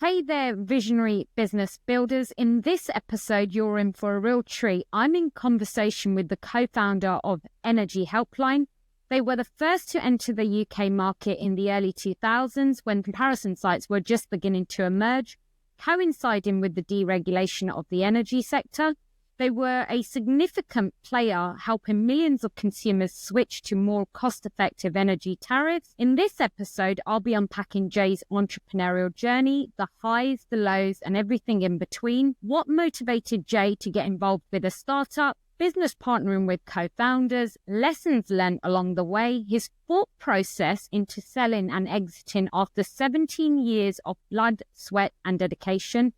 Hey there, visionary business builders. In this episode, you're in for a real treat. I'm in conversation with the co-founder of Energy Helpline. They were the first to enter the UK market in the early 2000s when comparison sites were just beginning to emerge, coinciding with the deregulation of the energy sector. They were a significant player helping millions of consumers switch to more cost-effective energy tariffs. In this episode, I'll be unpacking Jay's entrepreneurial journey, the highs, the lows, and everything in between. What motivated Jay to get involved with a startup, business partnering with co-founders, lessons learned along the way, his thought process into selling and exiting after 17 years of blood, sweat, and dedication.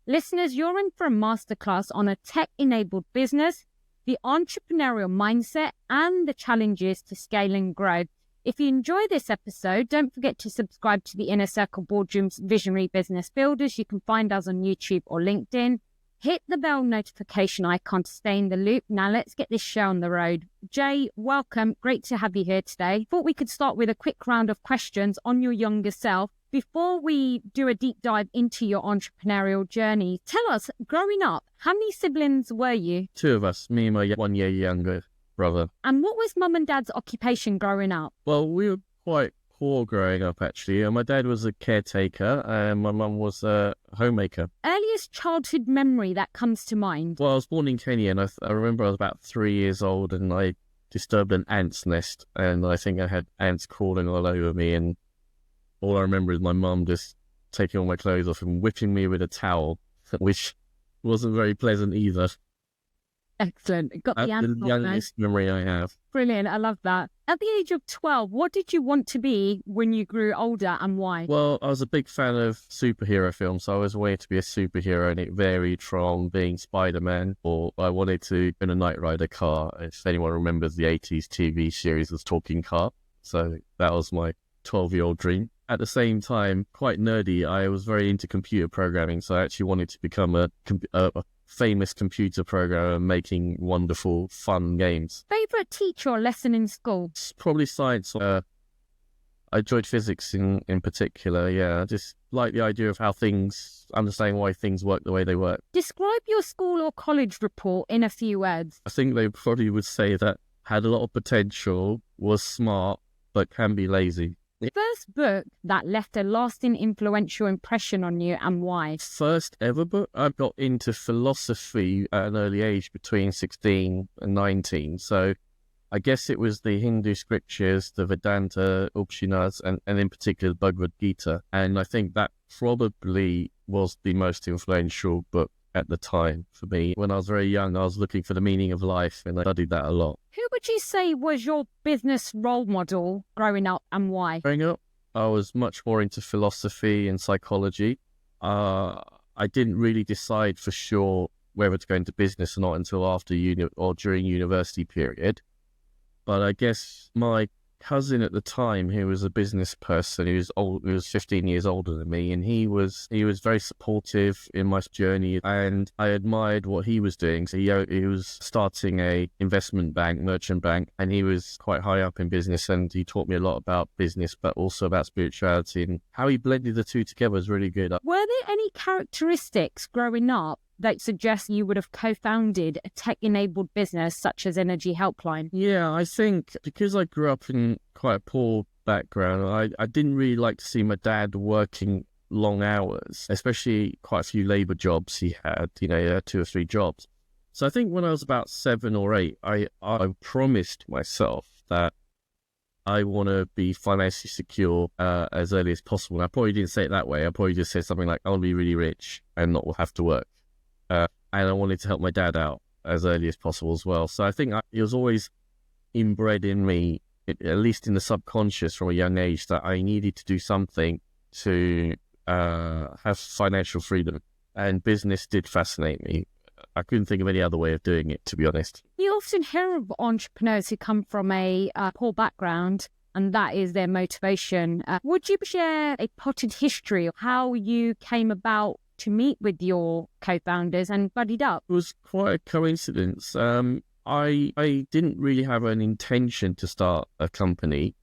Listeners, you're in for a masterclass on a tech-enabled business, the entrepreneurial mindset, and the challenges to scale and grow. If you enjoy this episode, don't forget to subscribe to the Inner Circle Boardroom's Visionary Business Builders. You can find us on YouTube or LinkedIn. Hit the bell notification icon to stay in the loop. Now let's get this show on the road. Jay, welcome. Great to have you here today. Thought we could start with a quick round of questions on your younger self. Before we do a deep dive into your entrepreneurial journey, tell us, growing up, how many siblings were you? Two of us, me and my 1 year younger brother. And what was mum and dad's occupation growing up? Well, we were quite poor growing up, actually. My dad was a caretaker and my mum was a homemaker. Earliest childhood memory that comes to mind? Well, I was born in Kenya and I remember I was about 3 years old and I disturbed an ant's nest and I think I had ants crawling all over me, and all I remember is my mum just taking all my clothes off and whipping me with a towel, which wasn't very pleasant either. Excellent. Got the answer. The youngest memory I have. Brilliant. I love that. At the age of 12, what did you want to be when you grew older and why? Well, I was a big fan of superhero films, so I always wanted to be a superhero, and it varied from being Spider-Man, or I wanted to own a Knight Rider car. If anyone remembers the 80s TV series was Talking Car. So that was my 12-year-old dream. At the same time, quite nerdy, I was very into computer programming, so I actually wanted to become a famous computer programmer making wonderful, fun games. Favourite teacher or lesson in school? It's probably science. I enjoyed physics in particular, yeah. I just like the idea of how understanding why things work the way they work. Describe your school or college report in a few words. I think they probably would say that had a lot of potential, was smart, but can be lazy. First book that left a lasting influential impression on you and why? First ever book? I got into philosophy at an early age, between 16 and 19. So I guess it was the Hindu scriptures, the Vedanta, Upanishads, and in particular the Bhagavad Gita. And I think that probably was the most influential book at the time for me. When I was very young, I was looking for the meaning of life, and I studied that a lot. Who would you say was your business role model growing up and why? Growing up, I was much more into philosophy and psychology. I didn't really decide for sure whether to go into business or not until after during university period. But I guess my cousin at the time, who was a business person, he was 15 years older than me, and he was very supportive in my journey, and I admired what he was doing. So he was starting a investment bank, merchant bank, and he was quite high up in business, and he taught me a lot about business, but also about spirituality, and how he blended the two together was really good. Were there any characteristics growing up that suggest you would have co-founded a tech-enabled business such as Energy Helpline? Yeah, I think because I grew up in quite a poor background, I didn't really like to see my dad working long hours, especially quite a few labour jobs he had. He had 2 or 3 jobs. So I think when I was about 7 or 8, I promised myself that I want to be financially secure as early as possible. And I probably didn't say it that way. I probably just said something like, I want to be really rich and not have to work. And I wanted to help my dad out as early as possible as well. So I think it was always inbred in me, at least in the subconscious from a young age, that I needed to do something to have financial freedom. And business did fascinate me. I couldn't think of any other way of doing it, to be honest. You often hear of entrepreneurs who come from a poor background, and that is their motivation. Would you share a potted history of how you came about to meet with your co-founders and buddied up? It was quite a coincidence. I didn't really have an intention to start a company.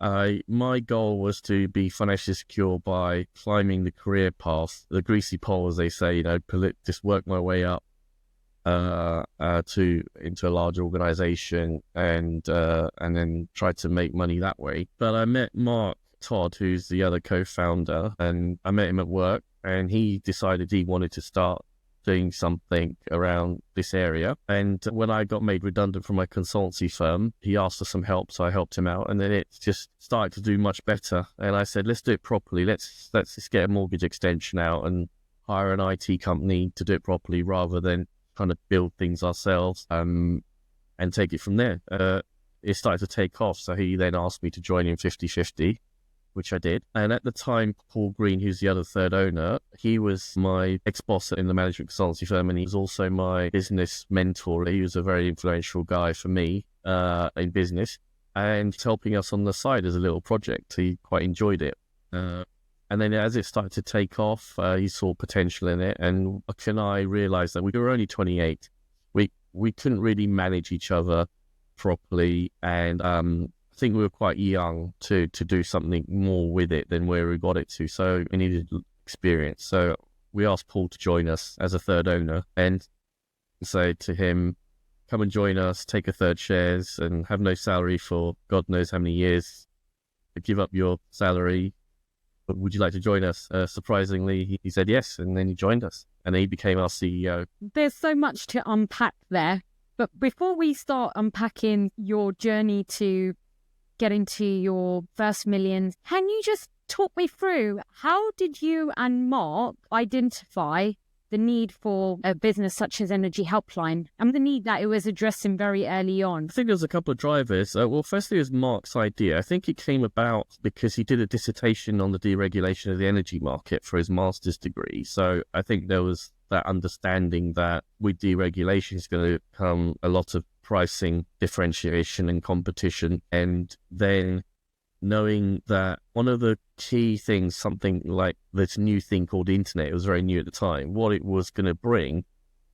My goal was to be financially secure by climbing the career path, the greasy pole, as they say, just work my way up into a large organization and then try to make money that way. But I met Mark Todd, who's the other co-founder, and I met him at work, and he decided he wanted to start doing something around this area. And when I got made redundant from my consultancy firm, he asked for some help, so I helped him out, and then it just started to do much better. And I said, let's do it properly. Let's just get a mortgage extension out and hire an IT company to do it properly rather than kind of build things ourselves and take it from there. It started to take off, so he then asked me to join him 50-50, which I did. And at the time, Paul Green, who's the other third owner, he was my ex-boss in the management consultancy firm, and he was also my business mentor. He was a very influential guy for me in business, and helping us on the side as a little project. He quite enjoyed it. And then as it started to take off, he saw potential in it, and Mark and I realized that we were only 28. We couldn't really manage each other properly, and I think we were quite young to do something more with it than where we got it to. So we needed experience. So we asked Paul to join us as a third owner and say to him, come and join us, take a third shares and have no salary for God knows how many years. Give up your salary. But would you like to join us? Surprisingly, he said yes, and then he joined us, and he became our CEO. There's so much to unpack there. But before we start unpacking your journey to get into your first millions, can you just talk me through how did you and Mark identify the need for a business such as Energy Helpline and the need that it was addressing very early on? I think there was a couple of drivers. Well, firstly, it was Mark's idea. I think it came about because he did a dissertation on the deregulation of the energy market for his master's degree. So I think there was that understanding that with deregulation is going to come a lot of pricing differentiation and competition, and then knowing that one of the key things, something like this new thing called the internet, it was very new at the time, what it was going to bring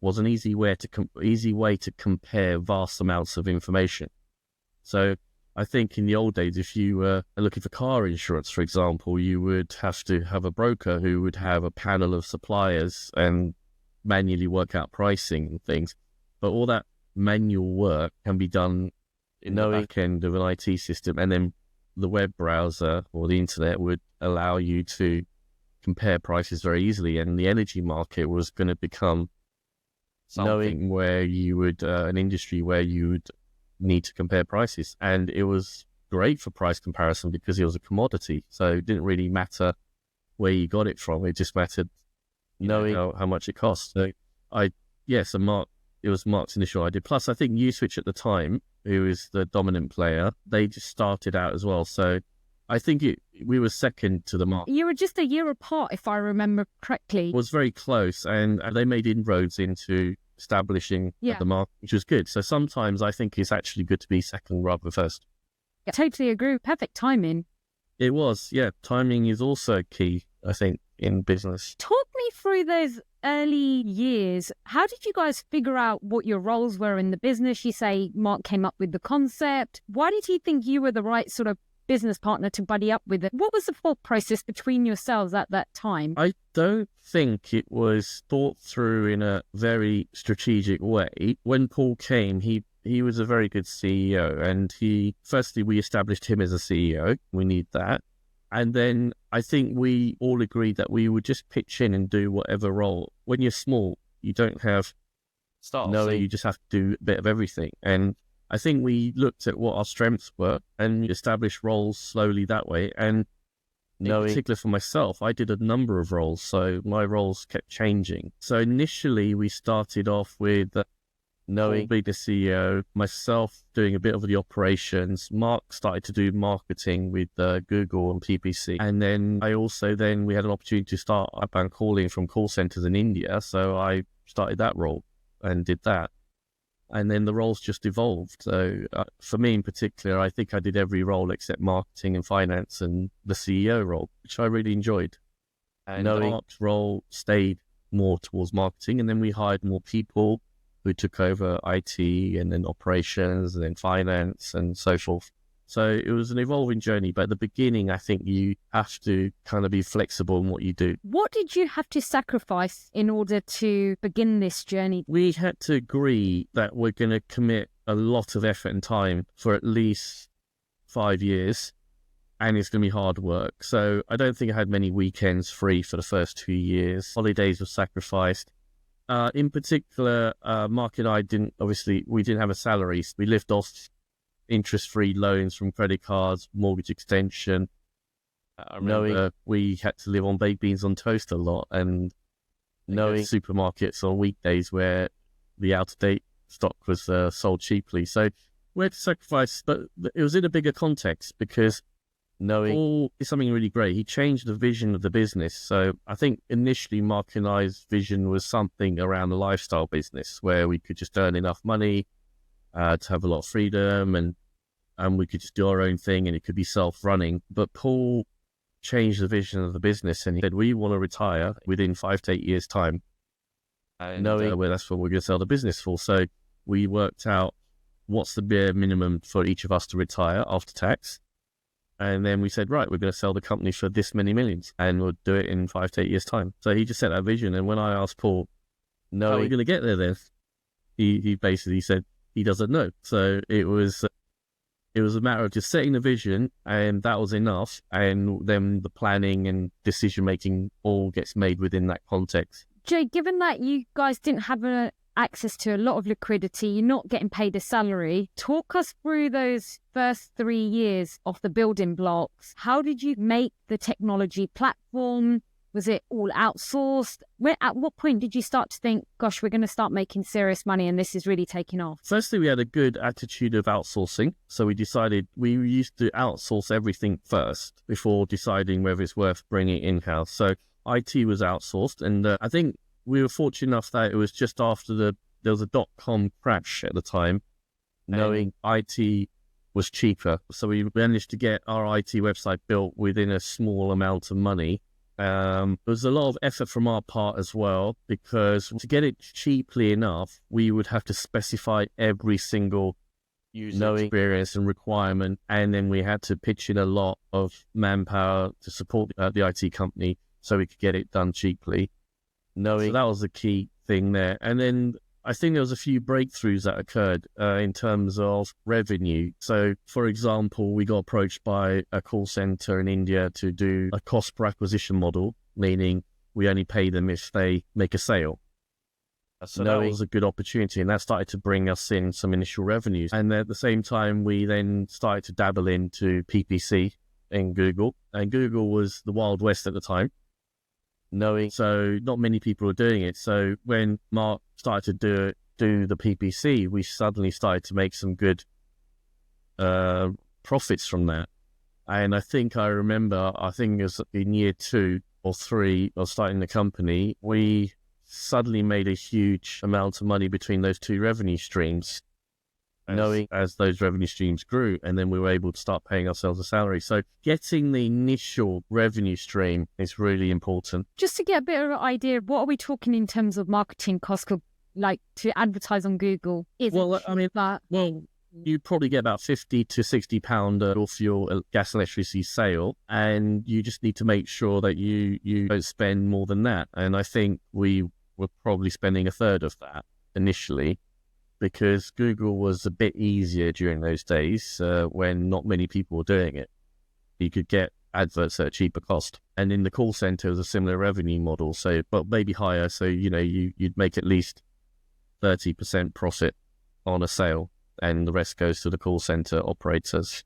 was an easy way to compare vast amounts of information. So I think in the old days, if you were looking for car insurance, for example, you would have to have a broker who would have a panel of suppliers and manually work out pricing and things. But all that manual work can be done in the back end of an IT system, and then the web browser or the internet would allow you to compare prices very easily. And the energy market was going to become something where you would, an industry where you would need to compare prices. And it was great for price comparison because it was a commodity. So it didn't really matter where you got it from. It just mattered knowing how much it cost. So it was Mark's initial idea. Plus, I think Uswitch at the time, who is the dominant player, they just started out as well. So I think we were second to the market. You were just a year apart, if I remember correctly. It was very close, and they made inroads into establishing the market, which was good. So sometimes I think it's actually good to be second rather than first. I totally agree. Perfect timing. It was, yeah. Timing is also key, I think, in business. Talk me through those early years. How did you guys figure out what your roles were in the business? You say Mark came up with the concept. Why did he think you were the right sort of business partner to buddy up with it? What was the thought process between yourselves at that time? I don't think it was thought through in a very strategic way. When Paul came, he was a very good CEO, and firstly, we established him as a CEO. We need that. And then I think we all agreed that we would just pitch in and do whatever role. When you're small, you don't have staff, so you just have to do a bit of everything. And I think we looked at what our strengths were and established roles slowly that way. And in particular for myself, I did a number of roles, so my roles kept changing. So initially we started off with being the CEO, myself doing a bit of the operations. Mark started to do marketing with Google and PPC. And then we had an opportunity to start outbound calling from call centers in India. So I started that role and did that. And then the roles just evolved. So for me in particular, I think I did every role except marketing and finance and the CEO role, which I really enjoyed. And Mark's role stayed more towards marketing. And then we hired more people who took over IT and then operations and then finance and so forth. So it was an evolving journey, but at the beginning, I think you have to kind of be flexible in what you do. What did you have to sacrifice in order to begin this journey? We had to agree that we're going to commit a lot of effort and time for at least 5 years, and it's going to be hard work. So I don't think I had many weekends free for the first 2 years. Holidays were sacrificed. In particular, Mark and I we didn't have a salary. We lived off interest-free loans from credit cards, mortgage extension. I remember we had to live on baked beans on toast a lot, and knowing supermarkets on weekdays where the out-of-date stock was sold cheaply. So we had to sacrifice, but it was in a bigger context because Paul is something really great. He changed the vision of the business. So I think initially Mark and I's vision was something around the lifestyle business where we could just earn enough money to have a lot of freedom, and we could just do our own thing, and it could be self-running. But Paul changed the vision of the business, and he said, we want to retire within 5 to 8 years' time. And that's what we're going to sell the business for. So we worked out what's the bare minimum for each of us to retire after tax. And then we said, right, we're going to sell the company for this many millions, and we'll do it in 5 to 8 years' time. So he just set that vision. And when I asked Paul, how are we going to get there then? He basically said, he doesn't know. So it was a matter of just setting the vision, and that was enough. And then the planning and decision making all gets made within that context. Jay, given that you guys didn't have access to a lot of liquidity, you're not getting paid a salary, talk us through those first 3 years of the building blocks. How did you make the technology platform? Was it all outsourced? At what point did you start to think, gosh, we're going to start making serious money and this is really taking off? Firstly, we had a good attitude of outsourcing. So we decided we used to outsource everything first before deciding whether it's worth bringing it in-house. So IT was outsourced. And I think we were fortunate enough that it was just after there was a dot-com crash at the time, knowing IT was cheaper. So we managed to get our IT website built within a small amount of money. There was a lot of effort from our part as well, because to get it cheaply enough, we would have to specify every single user experience and requirement, and then we had to pitch in a lot of manpower to support the IT company so we could get it done cheaply. So that was the key thing there. And then I think there was a few breakthroughs that occurred in terms of revenue. So, for example, we got approached by a call center in India to do a cost per acquisition model, meaning we only pay them if they make a sale. So that was a good opportunity, and that started to bring us in some initial revenues. And at the same time, we then started to dabble into PPC in Google, and Google was the Wild West at the time. So not many people were doing it. So when Mark started to do the PPC, we suddenly started to make some good profits from that. And I remember it was in year 2 or 3 of starting the company, we suddenly made a huge amount of money between those 2 revenue streams, as those revenue streams grew, and then we were able to start paying ourselves a salary. So getting the initial revenue stream is really important. Just to get a bit of an idea, what are we talking in terms of marketing costs, like to advertise on Google? You probably get about £50 to £60 off your gas and electricity sale, and you just need to make sure that you don't spend more than that. And I think we were probably spending a third of that initially, because Google was a bit easier during those days when not many people were doing it. You could get adverts at a cheaper cost. And in the call center, it was a similar revenue model, but maybe higher. So, you'd make at least 30% profit on a sale, and the rest goes to the call center operators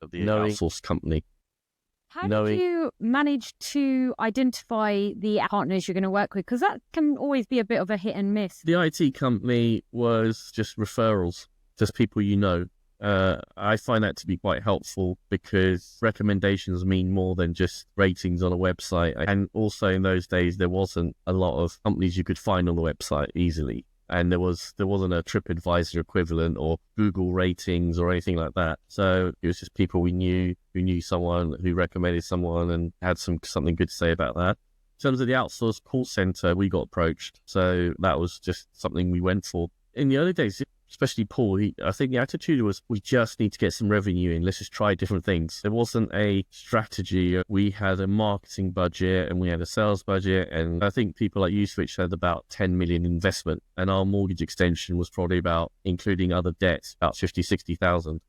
of the outsourced company. How did you manage to identify the partners you're going to work with? Because that can always be a bit of a hit and miss. The IT company was just referrals, just people you know. I find that to be quite helpful, because recommendations mean more than just ratings on a website. And also in those days, there wasn't a lot of companies you could find on the website easily. And there wasn't a TripAdvisor equivalent or Google ratings or anything like that. So it was just people we knew who knew someone who recommended someone and had something good to say about that. In terms of the outsourced call center, we got approached. So that was just something we went for. In the early days, especially Paul, I think the attitude was, we just need to get some revenue in. Let's just try different things. There wasn't a strategy. We had a marketing budget and we had a sales budget. And I think people like USwitch had about 10 million investment. And our mortgage extension was probably about, including other debts, about 50, 60,000.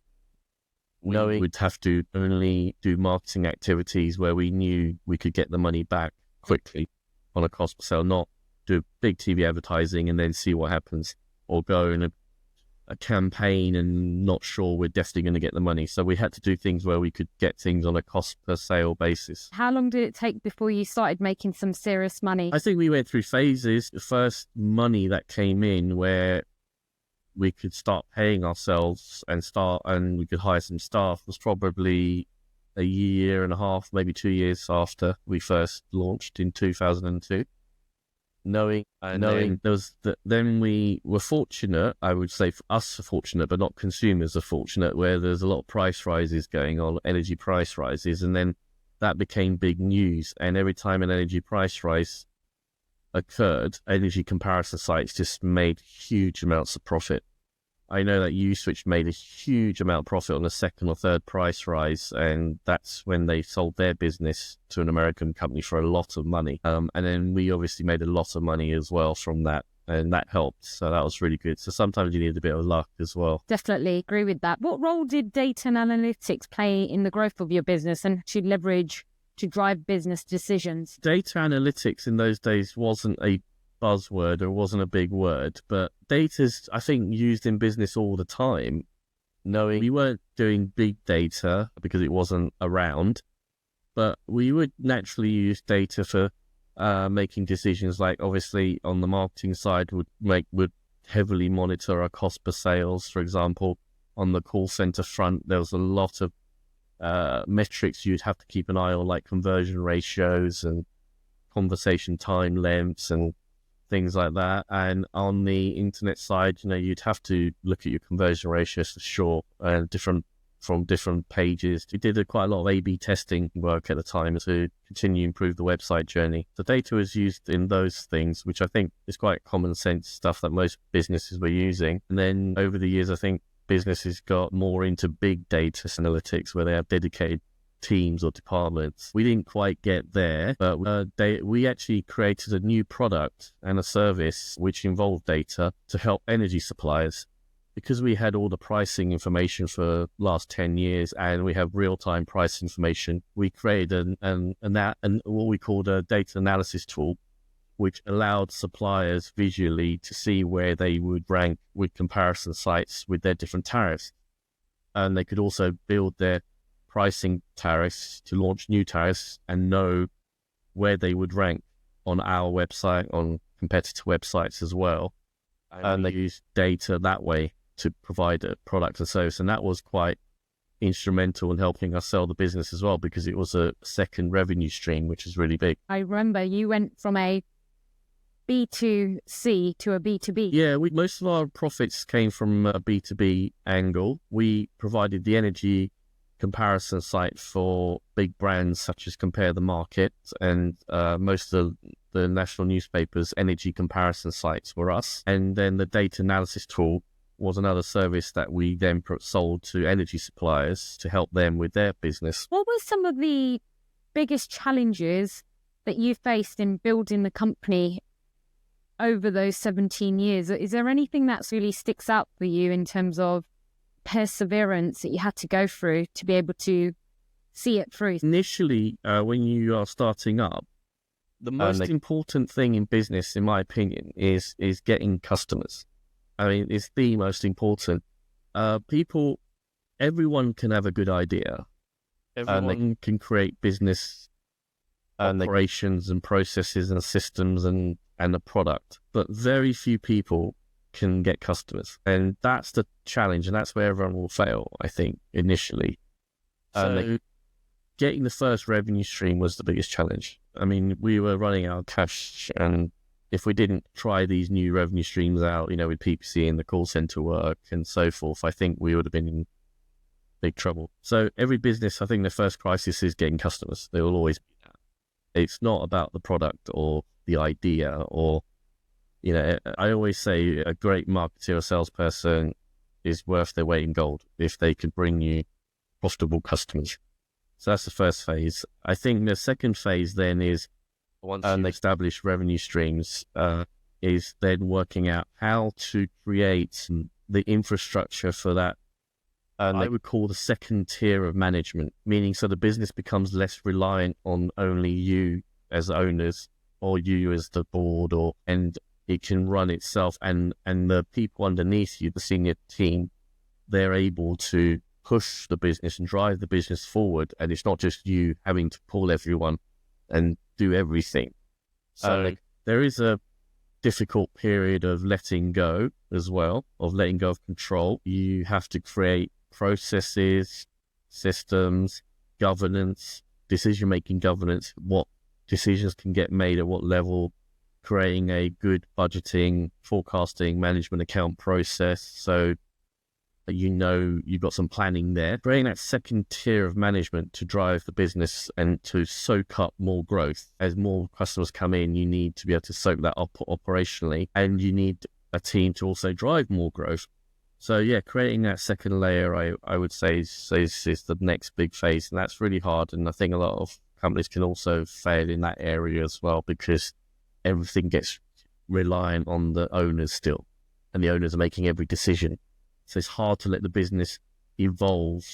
We would have to only do marketing activities where we knew we could get the money back quickly on a cost per sale, not do big TV advertising and then see what happens, or go in a campaign and not sure we're definitely going to get the money. So we had to do things where we could get things on a cost per sale basis. How long did it take before you started making some serious money? I think we went through phases. The first money that came in where we could start paying ourselves and we could hire some staff was probably a year and a half, maybe 2 years after we first launched in 2002. Then we were fortunate, I would say for us fortunate, but not consumers are fortunate, where there's a lot of price rises going on, energy price rises, and then that became big news. And every time an energy price rise occurred, energy comparison sites just made huge amounts of profit. I know that USwitch made a huge amount of profit on the second or third price rise, and that's when they sold their business to an American company for a lot of money. And then we obviously made a lot of money as well from that, and that helped. So that was really good. So sometimes you need a bit of luck as well. Definitely agree with that. What role did data and analytics play in the growth of your business and to leverage to drive business decisions? Data analytics in those days wasn't a buzzword or wasn't a big word, but data's, I think, used in business all the time. Knowing we weren't doing big data because it wasn't around, but we would naturally use data for making decisions. Like obviously on the marketing side would heavily monitor our cost per sales. For example, on the call center front, there was a lot of metrics you'd have to keep an eye on, like conversion ratios and conversation time lengths and things like that. And on the internet side, you'd have to look at your conversion ratios for sure, and from different pages. We did quite a lot of A/B testing work at the time to continue to improve the website journey. The data was used in those things, which I think is quite common sense stuff that most businesses were using. And then over the years, I think businesses got more into big data analytics where they have dedicated teams or departments. We didn't quite get there, but we actually created a new product and a service which involved data to help energy suppliers. Because we had all the pricing information for the last 10 years and we have real-time price information, we created what we called a data analysis tool, which allowed suppliers visually to see where they would rank with comparison sites with their different tariffs. And they could also build their pricing tariffs to launch new tariffs and know where they would rank on our website, on competitor websites as well. And they use data that way to provide a product and service. And that was quite instrumental in helping us sell the business as well, because it was a second revenue stream, which is really big. I remember you went from a B2C to a B2B. Yeah, most of our profits came from a B2B angle. We provided the energy comparison site for big brands such as Compare the Market, and most of the national newspapers' energy comparison sites were us. And then the data analysis tool was another service that we then sold to energy suppliers to help them with their business. What were some of the biggest challenges that you faced in building the company over those 17 years? Is there anything that really sticks out for you in terms of perseverance that you had to go through to be able to see it through? Initially, when you are starting up, the most important thing in business, in my opinion, is getting customers. I mean, it's the most important. Everyone can have a good idea. Everyone can create business operations and processes and systems and a product, but very few people can get customers. And that's the challenge, and that's where everyone will fail, I think, initially. So getting the first revenue stream was the biggest challenge. I mean, we were running out of cash, and if we didn't try these new revenue streams out, with PPC and the call center work and so forth, I think we would have been in big trouble. So every business, I think the first crisis is getting customers. There will always be that. It's not about the product or the idea or You know, I always say a great marketer or salesperson is worth their weight in gold if they could bring you profitable customers. So that's the first phase. I think the second phase then is once you establish revenue streams, is then working out how to create the infrastructure for that. I would call the second tier of management, meaning so the business becomes less reliant on only you as owners or you as the board, and it can run itself, and the people underneath you, the senior team, they're able to push the business and drive the business forward, and it's not just you having to pull everyone and do everything. So there is a difficult period of letting go as well, of letting go of control. You have to create processes, systems, governance, decision-making governance, what decisions can get made at what level, creating a good budgeting, forecasting, management account process. So you know you've got some planning there. Creating that second tier of management to drive the business and to soak up more growth. As more customers come in, you need to be able to soak that up operationally, and you need a team to also drive more growth. So yeah, creating that second layer, I would say is the next big phase, and that's really hard. And I think a lot of companies can also fail in that area as well, because everything gets reliant on the owners still, and the owners are making every decision. So it's hard to let the business evolve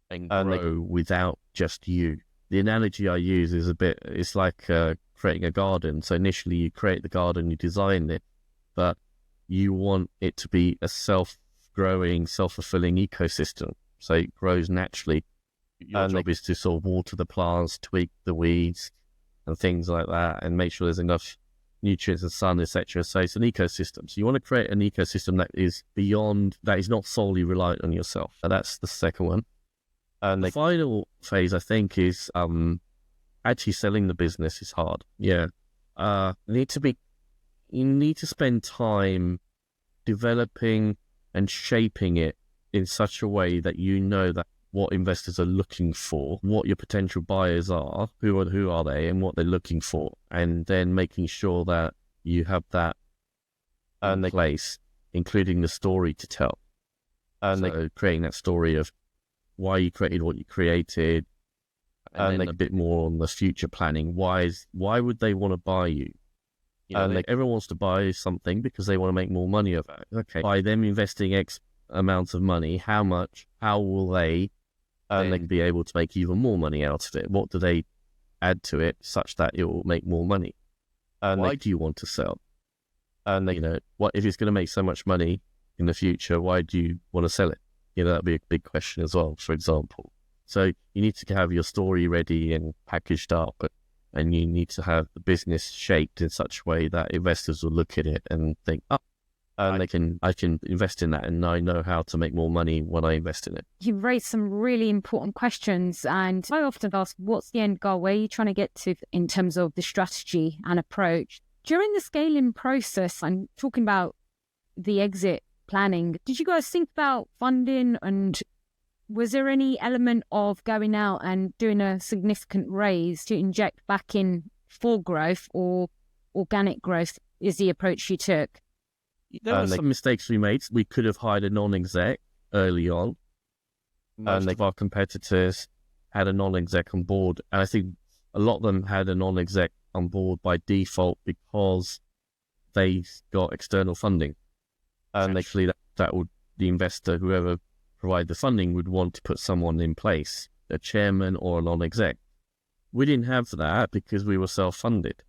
and grow without just you. The analogy I use is it's like creating a garden. So initially you create the garden, you design it, but you want it to be a self-growing, self-fulfilling ecosystem. So it grows naturally. Your job is to sort of water the plants, tweak the weeds and things like that, and make sure there's enough nutrients and sun, etc. So it's an ecosystem. So you want to create an ecosystem that is beyond, that is not solely reliant on yourself. And that's the second one. And the final phase, I think, is actually selling the business is hard. Yeah. You need to spend time developing and shaping it in such a way that you know that what investors are looking for, what your potential buyers are, who are they, and what they're looking for, and then making sure that you have that in place, including the story to tell, and creating that story of why you created what you created, and then a bit more on the future planning. Why would they want to buy you? Everyone wants to buy something because they want to make more money of it. Okay, by them investing X amounts of money, how much? How will they? And they can be able to make even more money out of it. What do they add to it such that it will make more money? And why do you want to sell? And what if it's going to make so much money in the future? Why do you want to sell it? That'd be a big question as well, for example. So you need to have your story ready and packaged up, and you need to have the business shaped in such a way that investors will look at it and think, I can invest in that, and I know how to make more money when I invest in it. You've raised some really important questions, and I often ask, what's the end goal? Where are you trying to get to in terms of the strategy and approach? During the scaling process, I'm talking about the exit planning. Did you guys think about funding, and was there any element of going out and doing a significant raise to inject back in for growth, or organic growth is the approach you took? There were some mistakes we made. We could have hired a non-exec early on. Most of our competitors had a non-exec on board. And I think a lot of them had a non-exec on board by default because they got external funding. And actually that would, the investor, whoever provided the funding, would want to put someone in place, a chairman or a non-exec. We didn't have that because we were self-funded.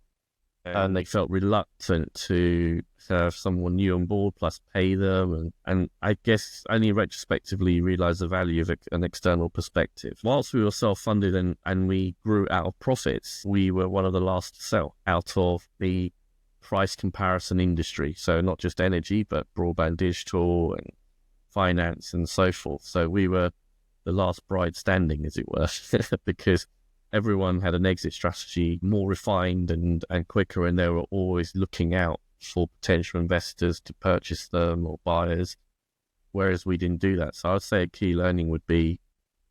And they felt reluctant to have someone new on board plus pay them. And I guess only retrospectively realised the value of an external perspective. Whilst we were self-funded and we grew out of profits, we were one of the last to sell out of the price comparison industry. So not just energy, but broadband digital and finance and so forth. So we were the last bride standing, as it were, because everyone had an exit strategy more refined and quicker, and they were always looking out for potential investors to purchase them or buyers, whereas we didn't do that. So I'd say a key learning would be,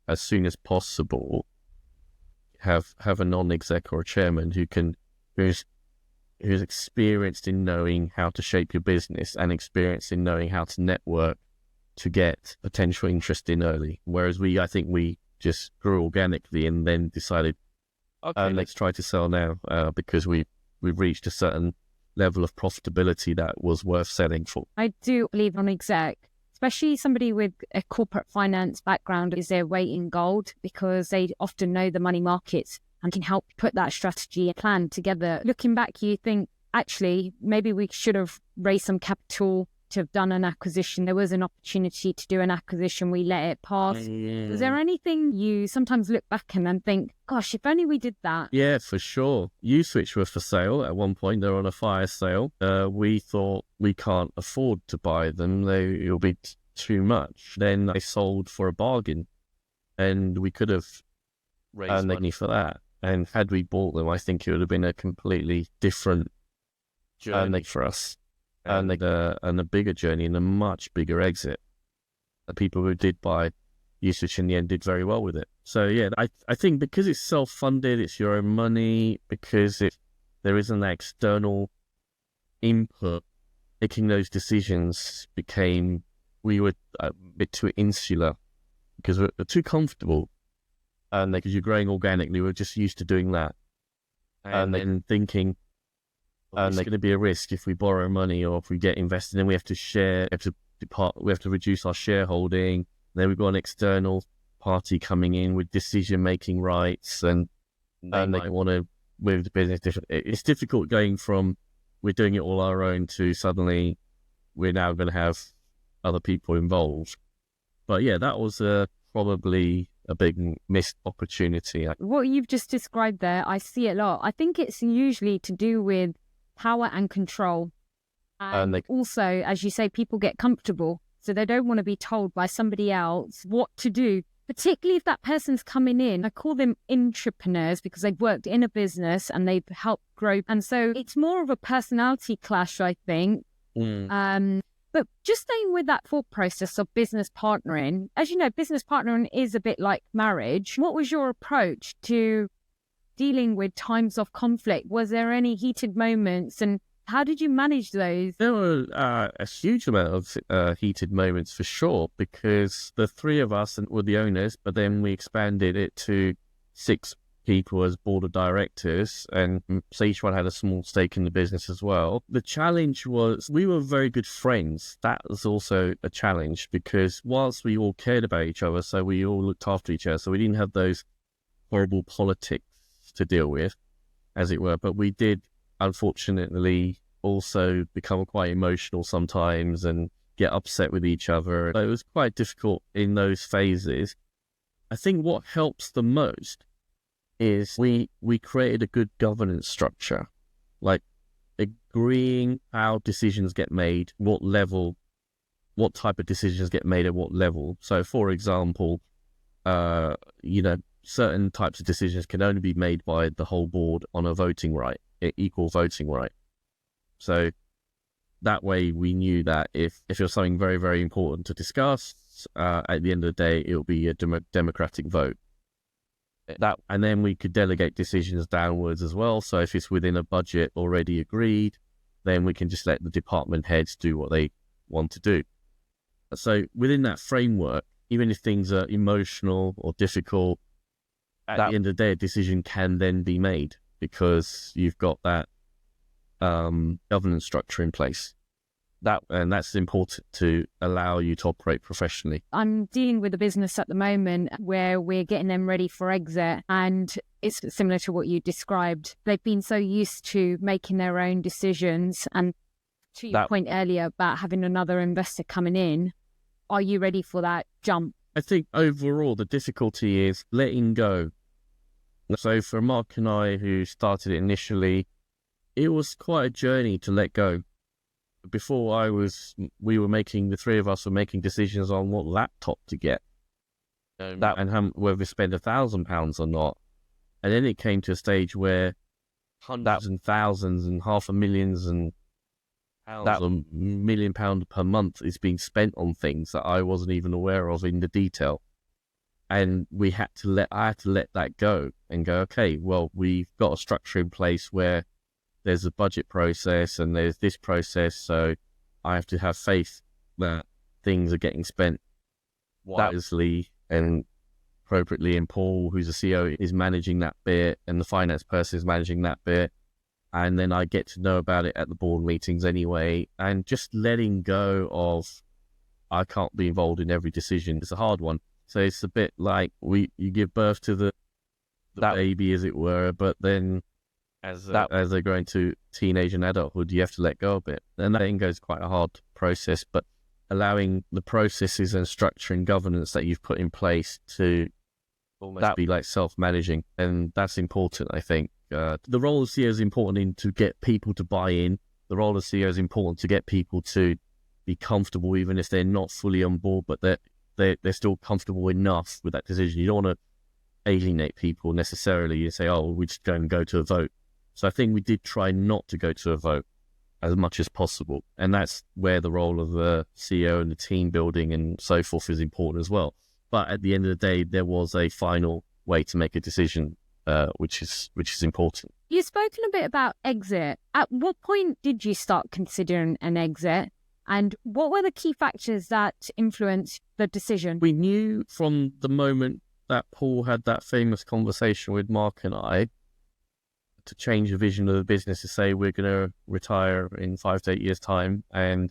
as soon as possible, have a non-exec or a chairman who's who's experienced in knowing how to shape your business and experienced in knowing how to network to get potential interest in early. Whereas I think we just grew organically and then decided, okay, let's try to sell now because we've reached a certain level of profitability that was worth selling for. I do believe on exec, especially somebody with a corporate finance background, is their weight in gold because they often know the money markets and can help put that strategy and plan together. Looking back, you think, actually, maybe we should have raised some capital to have done an acquisition. There was an opportunity to do an acquisition. We let it pass. Yeah. Is there anything you sometimes look back and then think, gosh, if only we did that? Yeah, for sure. Uswitch were for sale at one point. They're on a fire sale. We thought we can't afford to buy them. It'll be too much. Then they sold for a bargain and we could have raised money for that. And had we bought them, I think it would have been a completely different journey for us. And a bigger journey and a much bigger exit. The people who did buy Uswitch in the end did very well with it. So yeah, I think because it's self-funded, it's your own money, because there isn't that external input, making those decisions we were a bit too insular because we're too comfortable. And because you're growing organically, we're just used to doing that. And then thinking, and there's going to be a risk if we borrow money or if we get invested, then we have to reduce our shareholding. Then we've got an external party coming in with decision-making rights and they want to move the business different. It's difficult going from we're doing it all our own to suddenly we're now going to have other people involved. But yeah, that was probably a big missed opportunity. What you've just described there, I see a lot. I think it's usually to do with power and control. And also, as you say, people get comfortable. So they don't want to be told by somebody else what to do, particularly if that person's coming in. I call them entrepreneurs because they've worked in a business and they've helped grow. And so it's more of a personality clash, I think. But just staying with that thought process of business partnering, as you know, business partnering is a bit like marriage. What was your approach to dealing with times of conflict? Was there any heated moments and how did you manage those? There were a huge amount of heated moments for sure, because the three of us were the owners, but then we expanded it to 6 people as board of directors, and so each one had a small stake in the business as well. The challenge was we were very good friends. That was also a challenge because whilst we all cared about each other, so we all looked after each other, so we didn't have those horrible politics to deal with, as it were, but we did unfortunately also become quite emotional sometimes and get upset with each other. So it was quite difficult in those phases. I think what helps the most is we created a good governance structure, like agreeing how decisions get made, what type of decisions get made at what level. So for example, certain types of decisions can only be made by the whole board on a voting right, equal voting right. So that way we knew that if it was something very, very important to discuss, at the end of the day, it'll be a democratic vote. And then we could delegate decisions downwards as well. So if it's within a budget already agreed, then we can just let the department heads do what they want to do. So within that framework, even if things are emotional or difficult, at the end of the day, a decision can then be made because you've got that governance structure in place. And that's important to allow you to operate professionally. I'm dealing with a business at the moment where we're getting them ready for exit, and it's similar to what you described. They've been so used to making their own decisions, and to your point earlier about having another investor coming in, are you ready for that jump? I think overall the difficulty is letting go. So for Mark and I, who started it initially, it was quite a journey to let go. Before the three of us were making decisions on what laptop to get, and whether to spend £1,000 or not. And then it came to a stage where hundreds and thousands and $500,000 and £1 million per month is being spent on things that I wasn't even aware of in the detail. And I had to let that go and go, okay, well, we've got a structure in place where there's a budget process and there's this process, so I have to have faith that things are getting spent wisely and appropriately, and Paul, who's the CEO, is managing that bit, and the finance person is managing that bit, and then I get to know about it at the board meetings anyway, and just letting go of, I can't be involved in every decision. It's a hard one. So it's a bit like you give birth to the baby, as it were, but then as they grow into teenage and adulthood, you have to let go of it. And that then goes quite a hard process, but allowing the processes and structure and governance that you've put in place to almost be like self-managing. And that's important, I think. The role of CEO is important to get people to buy in. The role of CEO is important to get people to be comfortable, even if they're not fully on board, but they're still comfortable enough with that decision. You don't want to alienate people necessarily and say, oh, we're just going to go to a vote. So I think we did try not to go to a vote as much as possible. And that's where the role of the CEO and the team building and so forth is important as well. But at the end of the day, there was a final way to make a decision, which is important. You've spoken a bit about exit. At what point did you start considering an exit? And what were the key factors that influenced the decision? We knew from the moment that Paul had that famous conversation with Mark and I to change the vision of the business, to say we're going to retire in 5 to 8 years' time. And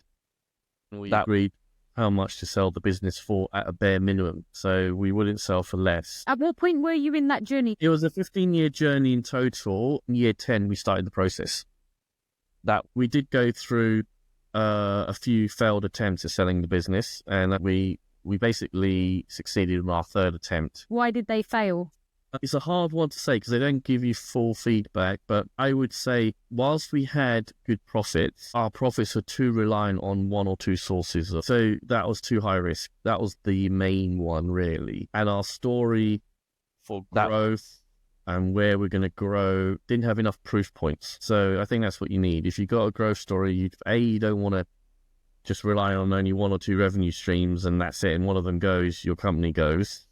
we agreed how much to sell the business for at a bare minimum. So we wouldn't sell for less. At what point were you in that journey? It was a 15-year journey in total. In year 10, we started the process. That we did go through a few failed attempts at selling the business, and we basically succeeded in our third attempt. Why did they fail? It's a hard one to say because they don't give you full feedback, but I would say whilst we had good profits, our profits were too reliant on one or two sources. So that was too high risk. That was the main one, really. And our story for growth and where we're going to grow didn't have enough proof points. So I think that's what you need. If you've got a growth story, you don't want to just rely on only one or two revenue streams and that's it, and one of them goes, your company goes.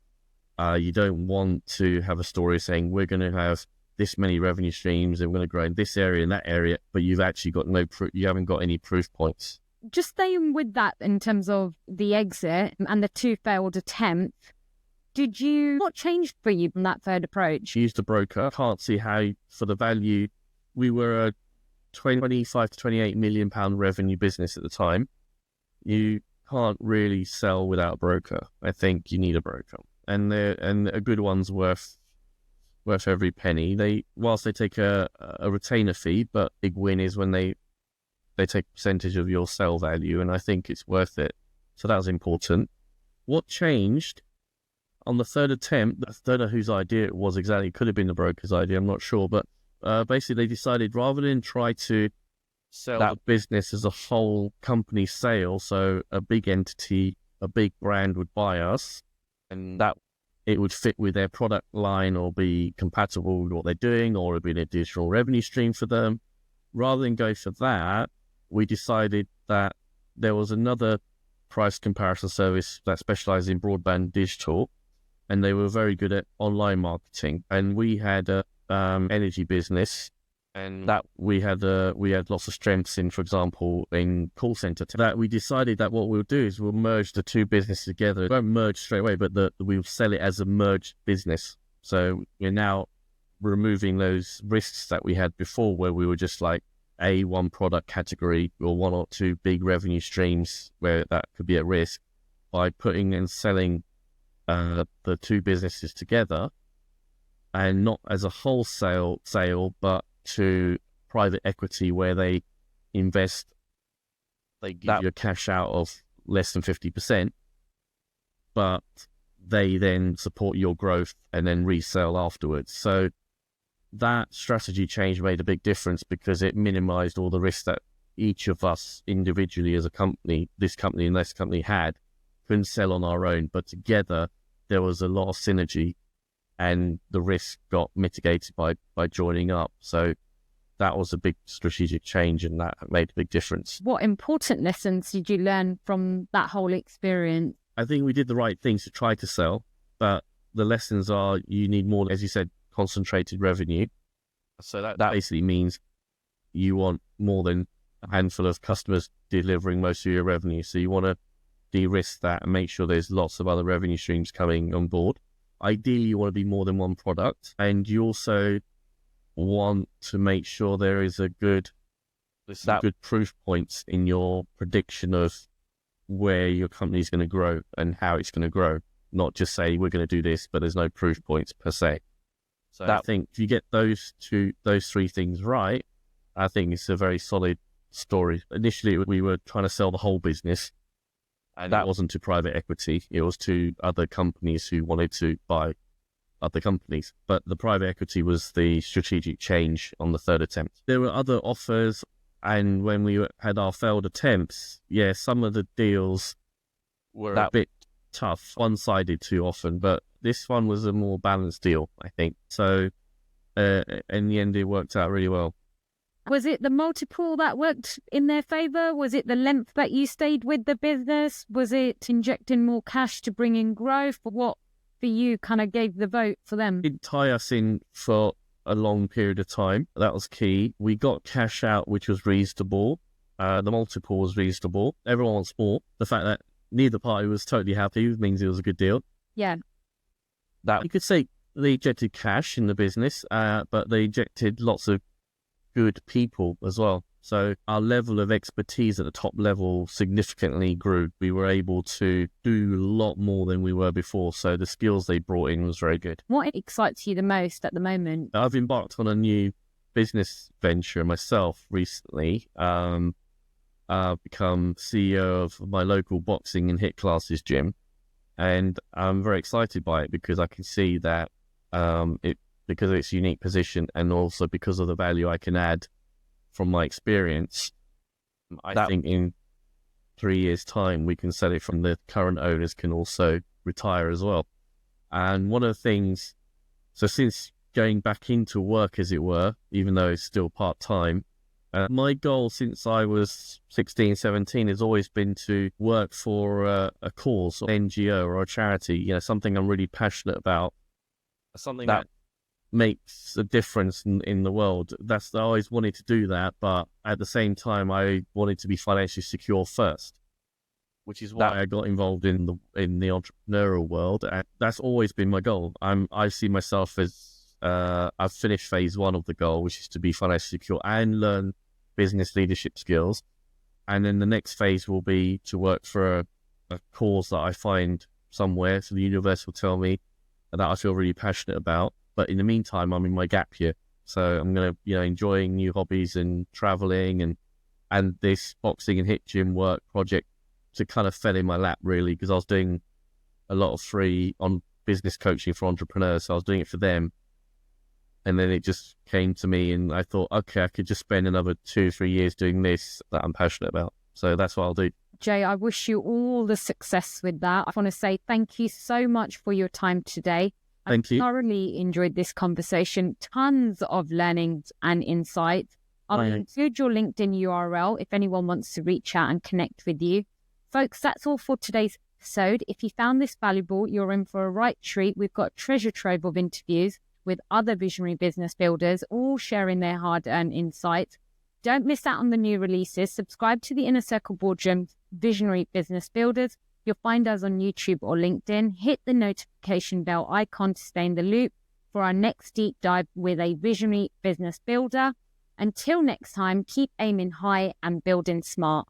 You don't want to have a story saying we're going to have this many revenue streams and we're going to grow in this area and that area, but you've actually got you haven't got any proof points. Just staying with that in terms of the exit and the two failed attempts, what changed for you from that third approach? Used a broker. Can't see how, for the value, we were a 25 to 28 million pound revenue business at the time. You can't really sell without a broker. I think you need a broker. And a good one's worth every penny. Whilst they take a retainer fee, but big win is when they take a percentage of your sell value, and I think it's worth it. So that was important. What changed on the third attempt? I don't know whose idea it was exactly. It could have been the broker's idea. I'm not sure, but basically they decided rather than try to sell the business as a whole company sale, so a big entity, a big brand would buy us, and that it would fit with their product line or be compatible with what they're doing, or it'd be an additional revenue stream for them. Rather than go for that, we decided that there was another price comparison service that specialized in broadband digital, and they were very good at online marketing. And we had a energy business, and that we had lots of strengths in, for example, in call center. That we decided that what we'll do is we'll merge the two businesses together. We won't merge straight away, but we'll sell it as a merged business. So we're now removing those risks that we had before, where we were just like one product category or one or two big revenue streams where that could be at risk, by putting and selling the two businesses together, and not as a wholesale sale, but to private equity where they invest, they give you a cash out of less than 50%, but they then support your growth and then resell afterwards. So that strategy change made a big difference because it minimized all the risks that each of us individually as a company, this company and this company couldn't sell on our own, but together there was a lot of synergy and the risk got mitigated by joining up. So that was a big strategic change, and that made a big difference. What important lessons did you learn from that whole experience? I think we did the right things to try to sell, but the lessons are you need more, as you said, concentrated revenue. So that basically means you want more than a handful of customers delivering most of your revenue. So you want to de-risk that and make sure there's lots of other revenue streams coming on board. Ideally, you want to be more than one product, and you also want to make sure there's good proof points in your prediction of where your company is going to grow and how it's going to grow. Not just say we're going to do this, but there's no proof points per se. So I think if you get those three things right, I think it's a very solid story. Initially, we were trying to sell the whole business, and that wasn't to private equity. It was to other companies who wanted to buy other companies. But the private equity was the strategic change on the third attempt. There were other offers, and when we had our failed attempts, some of the deals were a bit tough, one-sided too often, but this one was a more balanced deal, I think. So in the end, it worked out really well. Was it the multiple that worked in their favor? Was it the length that you stayed with the business? Was it injecting more cash to bring in growth? What for you kind of gave the vote for them? It didn't tie us in for a long period of time. That was key. We got cash out, which was reasonable. The multiple was reasonable. Everyone wants more. The fact that neither party was totally happy means it was a good deal. Yeah. That you could say they injected cash in the business, but they injected lots of good people as well. So our level of expertise at the top level significantly grew. We were able to do a lot more than we were before. So the skills they brought in was very good. What excites you the most at the moment? I've embarked on a new business venture myself recently. I've become CEO of my local boxing and HIIT classes gym. And I'm very excited by it because I can see that because of its unique position and also because of the value I can add from my experience, I think in 3 years' time, we can sell it from the current owners can also retire as well. And one of the things, so since going back into work, as it were, even though it's still part-time, my goal since I was 16, 17 has always been to work for a cause or NGO or a charity, something I'm really passionate about, something that makes a difference in the world. I always wanted to do that, but at the same time, I wanted to be financially secure first, which is why I got involved in the entrepreneurial world. And that's always been my goal. I see myself as I've finished phase one of the goal, which is to be financially secure and learn business leadership skills. And then the next phase will be to work for a cause that I find somewhere. So the universe will tell me that I feel really passionate about. But in the meantime, I'm in my gap year. So I'm going to, enjoying new hobbies and traveling and this boxing and HIIT gym work project to kind of fell in my lap really, because I was doing a lot of free on business coaching for entrepreneurs. So I was doing it for them. And then it just came to me and I thought, okay, I could just spend another 2-3 years doing this that I'm passionate about. So that's what I'll do. Jay, I wish you all the success with that. I want to say thank you so much for your time today. Thank you. I thoroughly enjoyed this conversation. Tons of learnings and insights. I'll include your LinkedIn URL if anyone wants to reach out and connect with you. Folks, that's all for today's episode. If you found this valuable, you're in for a right treat. We've got a treasure trove of interviews with other visionary business builders, all sharing their hard-earned insights. Don't miss out on the new releases. Subscribe to the Inner Circle Boardroom Visionary Business Builders. You'll find us on YouTube or LinkedIn. Hit the notification bell icon to stay in the loop for our next deep dive with a visionary business builder. Until next time, keep aiming high and building smart.